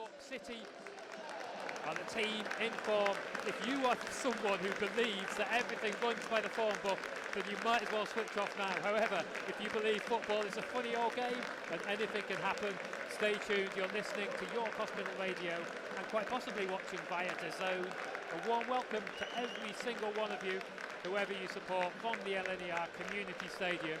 York City are the team in form. If you are someone who believes that everything runs by the form book, then you might as well switch off now. However, if you believe football is a funny old game and anything can happen, stay tuned. You're listening to York Hospital Radio and quite possibly watching via DAZN. A warm welcome to every single one of you, whoever you support, from the LNER Community Stadium.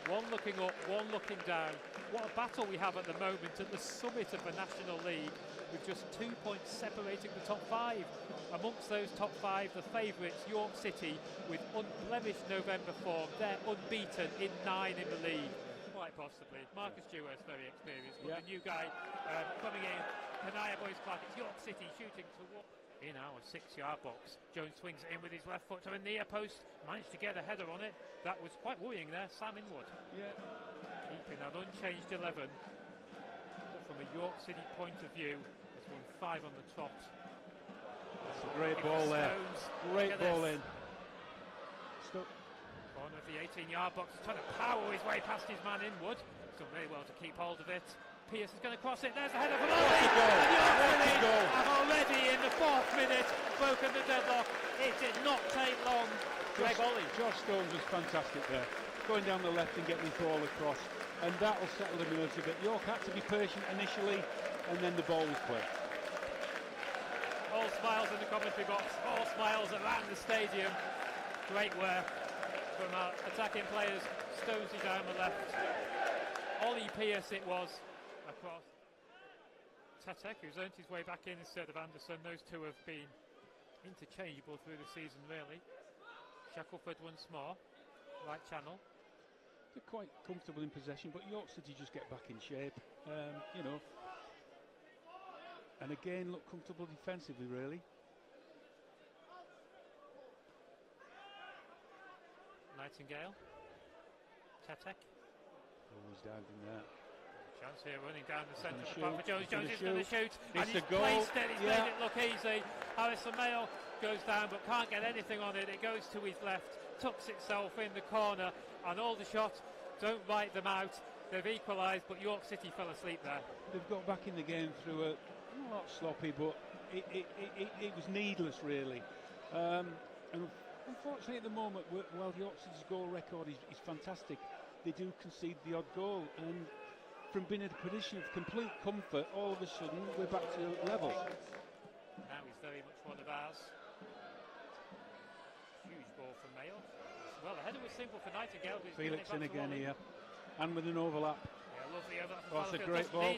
One looking up, one looking down. What a battle we have at the moment at the summit of the National League, with just 2 points separating the top five. Amongst those top five, the favourites, York City, with unblemished November form. They're unbeaten in 9 in the league. Quite possibly. Marcus Dewhurst, very experienced, but the new guy coming in, Kanaya Boys Clark, it's York City shooting towards in our 6-yard box. Jones swings it in with his left foot to a near post, managed to get a header on it. That was quite worrying there, Sam Inwood. Yeah. Keeping that unchanged 11. From a York City point of view, it's won 5 on the trot. That's a great ball there. Great ball in. Stop. Corner of the 18-yard box, trying to power his way past his man Inwood. He's done very well to keep hold of it. Pierce is going to cross it. There's the header from Ollie. And York City have already in the 4th minute broken the deadlock. It did not take long. Greg Ollie. Josh Stones was fantastic there, going down the left and getting the ball across, and that will settle them a little bit. York had to be patient initially, and then the ball was played. All smiles in the commentary box, all smiles around the stadium. Great work from our attacking players. Stonesy down the left. Ollie Pierce it was across. Tetek, who's earned his way back in instead of Anderson. Those two have been interchangeable through the season, really. Shackelford once more, right channel. They're quite comfortable in possession, but York City just get back in shape, you know. And again, look comfortable defensively, really. Nightingale. Tetek. Always down from there. Chance here running down the centre of the park for Jones. Jones is going to shoot. And he's placed it. He's made it look easy. Harrison Mayo goes down but can't get anything on it. It goes to his left, tucks itself in the corner, and Aldershot don't write them out. They've equalised, but York City fell asleep there. They've got back in the game through a not sloppy, but it was needless, really. And unfortunately, at the moment, while York City's goal record is fantastic, they do concede the odd goal, and from being in a position of complete comfort, all of a sudden we're back to level. Now he's very much one of ours. Huge ball from Mayo. Well, the header was simple for Nightingale. Felix in again here, and with an overlap. Yeah, lovely over. Oh, that's a great ball.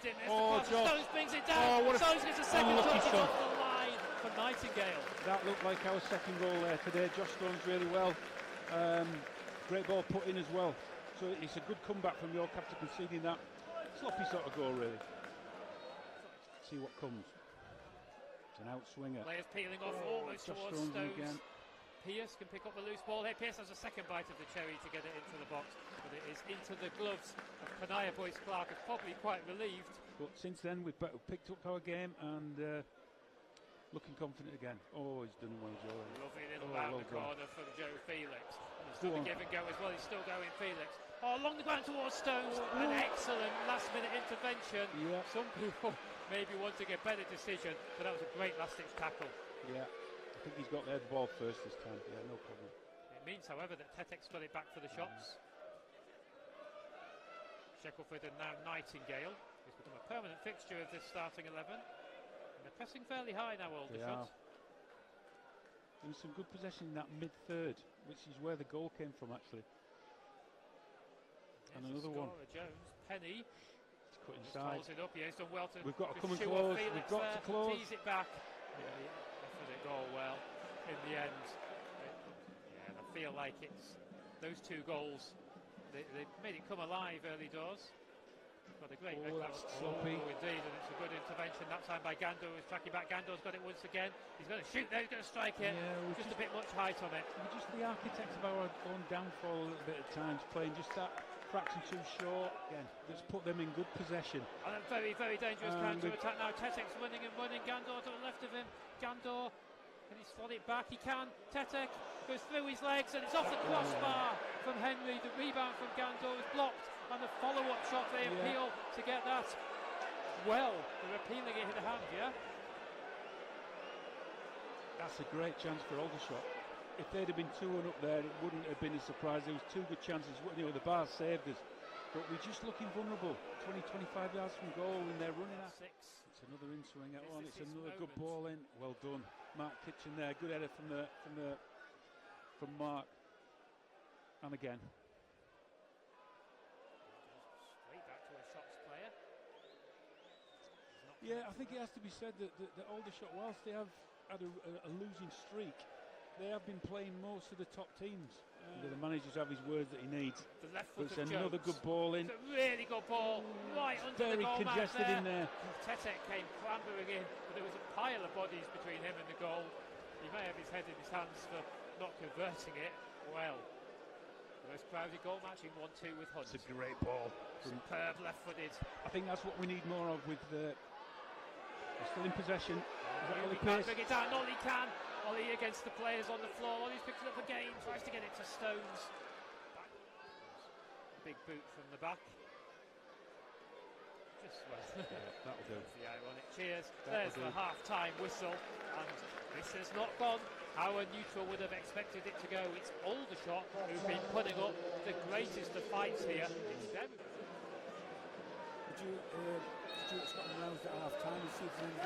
Stones brings it down. Stones gets a second touch. It's off the line for Nightingale. That looked like our second goal there today. Josh Stones really well. Great ball put in as well. So it's a good comeback from York after conceding that sloppy sort of goal, really. See what comes. It's an outswinger. Players peeling off almost towards Stones. Again. Pierce can pick up the loose ball here. Pierce has a second bite of the cherry to get it into the box, but it is into the gloves of Kanaya Boyce Clark, is probably quite relieved. But since then we've picked up our game and looking confident again. Oh, he's done well, Joe. Lovely little round the corner from Joe Felix. And it's still a give and go as well. He's still going, Felix. Oh, along the ground towards Stones. An excellent last-minute intervention. Yeah. Some people maybe wanting a better decision, but that was a great last-ditch tackle. Yeah, I think he's got the ball first this time. Yeah, no problem. It means, however, that Tetek's got it back for the shots. Shackelford and now Nightingale. He's become a permanent fixture of this starting 11. And they're pressing fairly high now, Aldershot. There was some good possession in that mid-third, which is where the goal came from, actually. And another one. Jones, Penny. It's cut inside. It up. Yeah, he's done well to. We've got to come and close. We've got to close. Tease it back. Yeah, effort it all well. In the end, I feel like it's those 2 goals. They made it come alive early doors. Got a great that's sloppy. Indeed, and it's a good intervention that time by Gando, who's tracking back. Gando's got it once again. He's going to shoot there. He's going to strike it. Yeah, just a bit much height on it. We're just the architects of our own downfall a little bit at times, playing just that fraction too short. Again, let's put them in good possession. And a very, very dangerous counter attack now. Tetek's running and running. Gandor to the left of him. Gandor, can he slot it back? He can. Tetek goes through his legs and it's off the crossbar from Henry. The rebound from Gandor is blocked, and the follow-up shot they appeal to get that. well. They're appealing it in the hand, yeah? That's a great chance for Aldershot. If they'd have been 2-1 up there, it wouldn't have been a surprise. There was two good chances. You know, the bar saved us, but we're just looking vulnerable. 20-25 yards from goal, and they're running at 6. It's another in-swing at one. It's his another moment. good ball in. Well done, Mark Kitchen there. Good header from Mark. And again. Straight back to a shots player. Yeah, I think it has to be said that the Aldershot, whilst they have had a losing streak, they have been playing most of the top teams. The manager's have his words that he needs. The left But foot it's of another Jones. good ball in. It's a really good ball, right under Very the goal congested there. in there. Tetek came clambering in, but there was a pile of bodies between him and the goal. He may have his head in his hands for not converting it. Well, the most crowded goal matching 1-2 with Hunt. It's a great ball. Superb left-footed. I think that's what we need more of with the. We're still in possession. Is that Ollie He can't Pearce? bring it down. Ollie can. Ollie against the players on the floor. Ollie's picks it up again. Tries to get it to Stones. Back. Big boot from the back. Just well. Yeah, that'll do. The ironic cheers. That'll There's the do. half-time whistle, and this has not gone how a neutral would have expected it to go. It's Aldershot who've been putting up the greatest of fights here. It's them. Would you Scotland rounds at half time and see if there's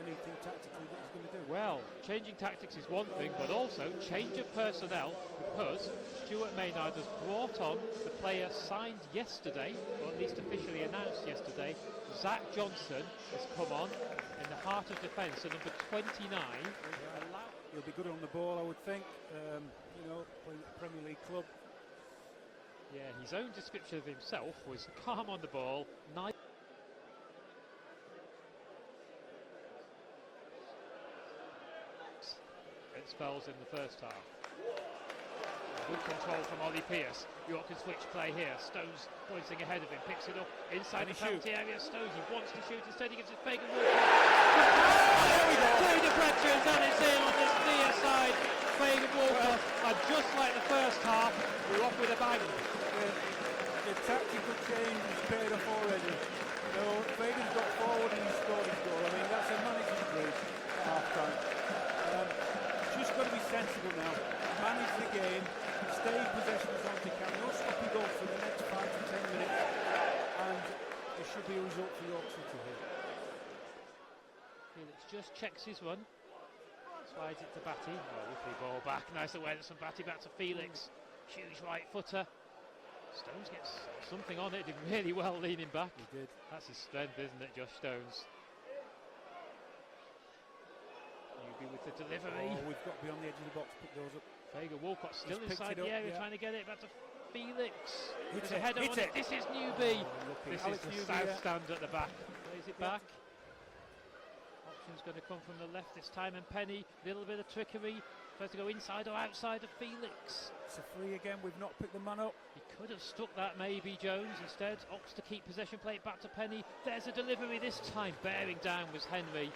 anything tactically that he's going to do? Well, changing tactics is one thing, but also change of personnel, because Stuart Maynard has brought on the player signed yesterday, or at least officially announced yesterday. Zach Johnson has come on in the heart of defence, at number 29. He'll be good on the ball, I would think. You know, playing at the Premier League club. Yeah, his own description of himself was calm on the ball, nice. Spells in the first half. Good control from Ollie Pearce. York can switch play here. Stones pointing ahead of him, picks it up inside the penalty area. Stones, he wants to shoot, instead he gives it Fagan Walker. Two deflections, and it's in on this near side. Fagan Walker, and just like the first half, we're off with a bang. The tactical change has paid off already. You know, Fagan's got forward and he scored his goal. I mean, that's a manager's grace at half time. Just got to be sensible now. Manage the game, stay in possession as long as you can. No sloppy goals for the next 5 to 10 minutes, and there should be a result for York City here. Felix just checks his run, slides it to Batty. Oh, lovely ball back. Nice awareness from Batty, back to Felix. Huge right footer. Stones gets something on it. Did really well leaning back. He did. That's his strength, isn't it, Josh Stones? With the delivery. Oh, we've got to be on the edge of the box, pick those up. Fagan Walcott still He's inside picked it the up, area, yeah. trying to get it back to Felix. There's it, a header hit on it. it. This is Newby. This Alex is the Newby, south yeah. stand at the back. Plays it Yeah. back. Option's going to come from the left this time, and Penny, little bit of trickery. Tries to go inside or outside of Felix. It's a free again, we've not picked the man up. He could have stuck that maybe, Jones. Instead, opts to keep possession, play it back to Penny. There's a delivery this time. Bearing down was Henry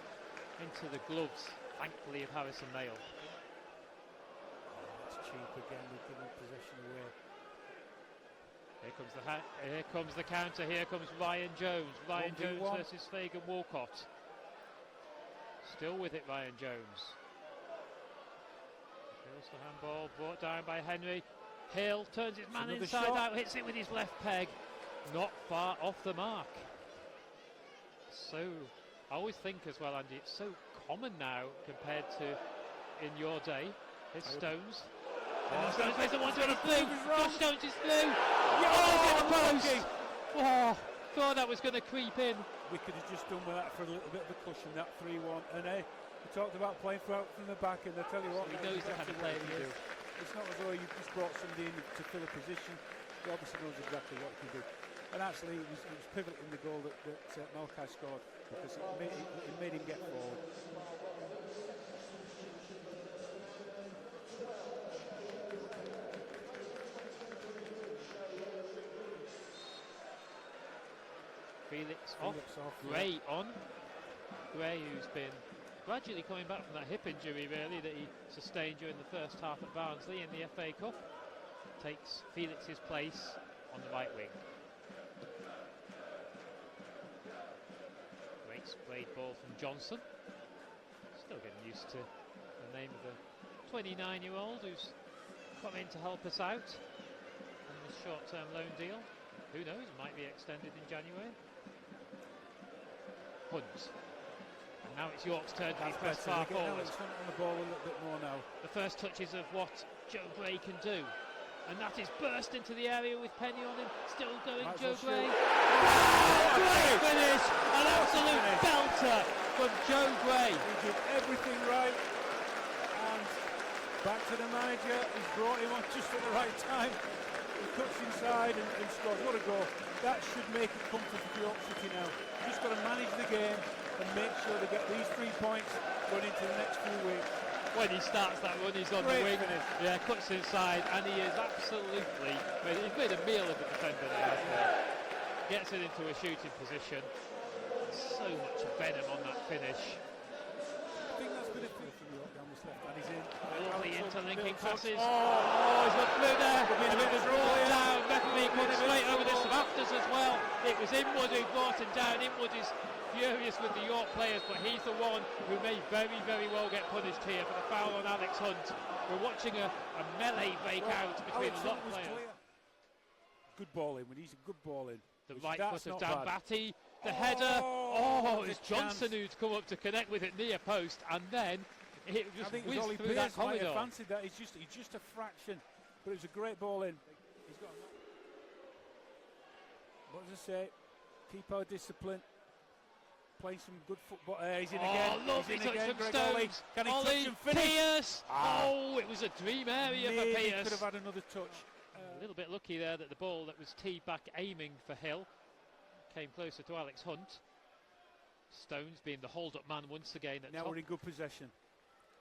into the gloves, thankfully, of Harrison Mayle. That's cheap again, we've given possession away. Here comes the counter, here comes Ryan Jones. Ryan 1v1. Jones versus Fagan Walcott. Still with it, Ryan Jones. Feels the handball, brought down by Henry. Hill turns his man another inside shot. out, hits it with his left peg. Not far off the mark. So, I always think as well, Andy, it's so common now compared to in your day. Here's Stones. Stones plays the one to the blue. Josh Stones is through. Oh, post! Oh, thought that was going to creep in. We could have just done with that for a little bit of a cushion, that 3-1. And we talked about playing from the back, and I tell you what, He knows the kind of player he is. It's not as though you've just brought somebody in to fill a position. He obviously knows exactly what he can do. And actually, it was pivotal in the goal that Malkai scored, because it made him get forward. Felix off. Gray on. Gray, who's been gradually coming back from that hip injury, really, that he sustained during the first half at Barnsley in the FA Cup, takes Felix's place on the right wing. Nice played ball from Johnson. Still getting used to the name of the 29-year-old who's come in to help us out on this short-term loan deal. Who knows, might be extended in January. Hunt. And now it's York's turn to be pressed far forward. On the ball a little bit more now. The first touches of what Joe Gray can do. And that is burst into the area with Penny on him. Still going, Joe Gray. Great finish! An absolute belter from Joe Gray. He did everything right. And back to the manager. He's brought him on just at the right time. He cuts inside and scores. What a goal. That should make it comfortable for York City now. You've just got to manage the game and make sure they get these 3 points going into the next few weeks. When he starts that run, he's on the wing. Yeah, cuts inside, and he is absolutely he's made a meal of the defender there. Gets it into a shooting position. So much venom on that finish. I think that's been a thing from York down this left, and he's in. Lovely interlinking passes. He's got through there. And it was brought down. Referee put straight over the rafters as well. It was Inwood who brought him down. Inwood is furious with the York players, but he's the one who may very, very well get punished here for the foul on Alex Hunt. We're watching a melee break out between a lot of players. Clear. Good ball in, when he's a good ball in. The right foot of Dan Batty, the header. It's Johnson who's come up to connect with it near post, and then it just whizzed through that corridor. I fancied that. He's just a fraction, but it was a great ball in. He's got. What does I say? Keep our discipline. Playing some good football. He's in again. Lovely touch from Greg Stones. Ollie. Can he touch and finish? Pierce. It was a dream area for Pierce. Could have had another touch. A little bit lucky there that the ball that was teed back aiming for Hill came closer to Alex Hunt. Stones being the hold-up man once again at now top. We're in good possession.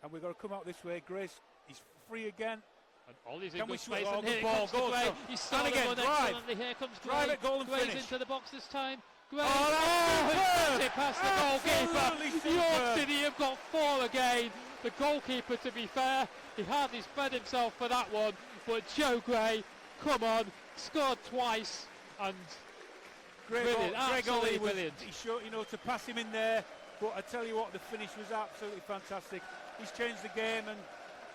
And we've got to come out this way. Grace, he's free again. And Ollie's in good space. And here comes Gray. He's stolen one excellently. Here comes Gray. Drive it, goal and Gray's finish. into the box this time. Gray. That's past the goalkeeper. York City have got 4 again. The goalkeeper, to be fair, he hardly spread himself for that one. But Joe Gray, come on, scored twice. And brilliant, absolutely brilliant. He's sure, to pass him in there. But I tell you what, the finish was absolutely fantastic. He's changed the game, and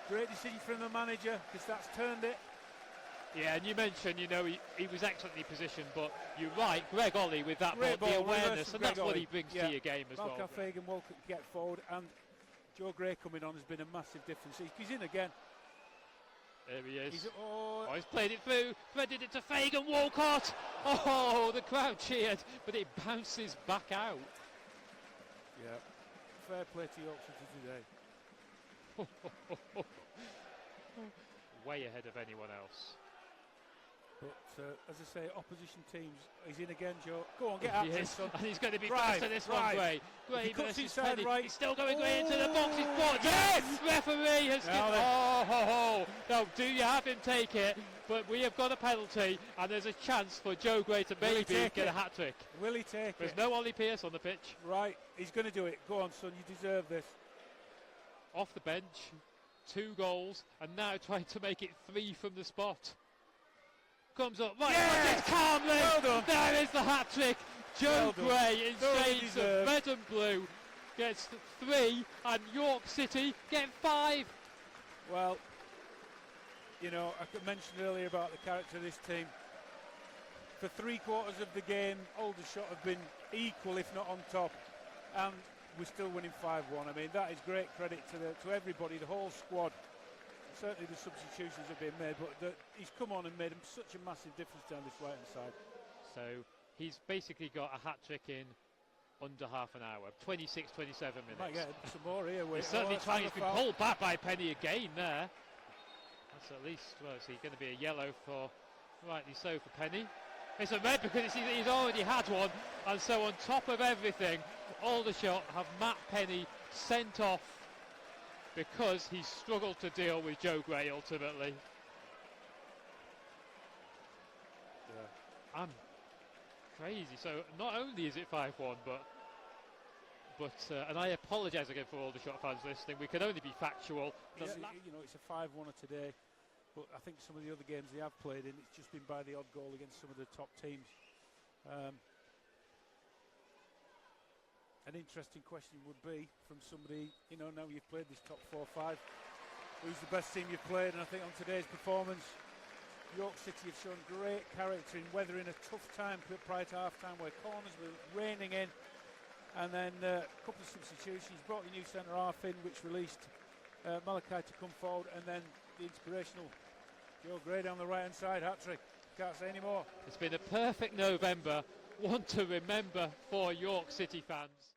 great decision from the manager, because that's turned it. Yeah, and you mentioned, he was excellently positioned, but you're right, Greg Ollie with that ball, the awareness, and that's what he brings to your game as well. Fagan will get forward, and Joe Gray coming on has been a massive difference. He's in again. There he is. He's played it through, threaded it to Fagan, Walcott. The crowd cheered, but it bounces back out. Yeah, fair play to York City today. Way ahead of anyone else. But as I say, opposition teams, he's in again, Joe. Go on, get after it, son. And he's going to be first to this one, Gray. Gray cuts versus inside Penny. right. He's still going Gray into the box. He's brought yes! Referee has No, do you have him take it? But we have got a penalty, and there's a chance for Joe Gray to maybe get a hat-trick. Will he take it? There's no Ollie Pierce on the pitch. Right, he's going to do it. Go on, son, you deserve this. Off the bench, 2 goals, and now trying to make it 3 from the spot. Comes up, calmly. Well done. There is the hat-trick. Joe Gray in shades of red and blue gets 3, and York City get 5. Well, I mentioned earlier about the character of this team. For 3/4 of the game, Aldershot have been equal, if not on top, and we're still winning 5-1. I mean, that is great credit to everybody, the whole squad. Certainly the substitutions have been made, but he's come on and made such a massive difference down this right-hand side. So he's basically got a hat-trick in under half an hour, 26, 27 minutes. Might get some more here. He's certainly trying to be pulled back by Penny again there. That's at least, is he going to be a yellow for, rightly so, for Penny? It's a red because he's already had one, and so on top of everything, Aldershot have Matt Penny sent off because he struggled to deal with Joe Gray ultimately. Yeah. I'm crazy. So not only is it 5-1, but and I apologise again for Aldershot fans listening. We can only be factual. It's a 5-1 today, but I think some of the other games they have played in, it's just been by the odd goal against some of the top teams. an interesting question would be from somebody, you know, now you've played this top 4-5, who's the best team you've played? And I think on today's performance, York City have shown great character in weathering a tough time prior to half-time where corners were raining in, and then a couple of substitutions, brought the new centre-half in, which released Malachi to come forward, and then the inspirational Joe Gray down the right-hand side, hat-trick. Can't say any more. It's been a perfect November, one to remember for York City fans.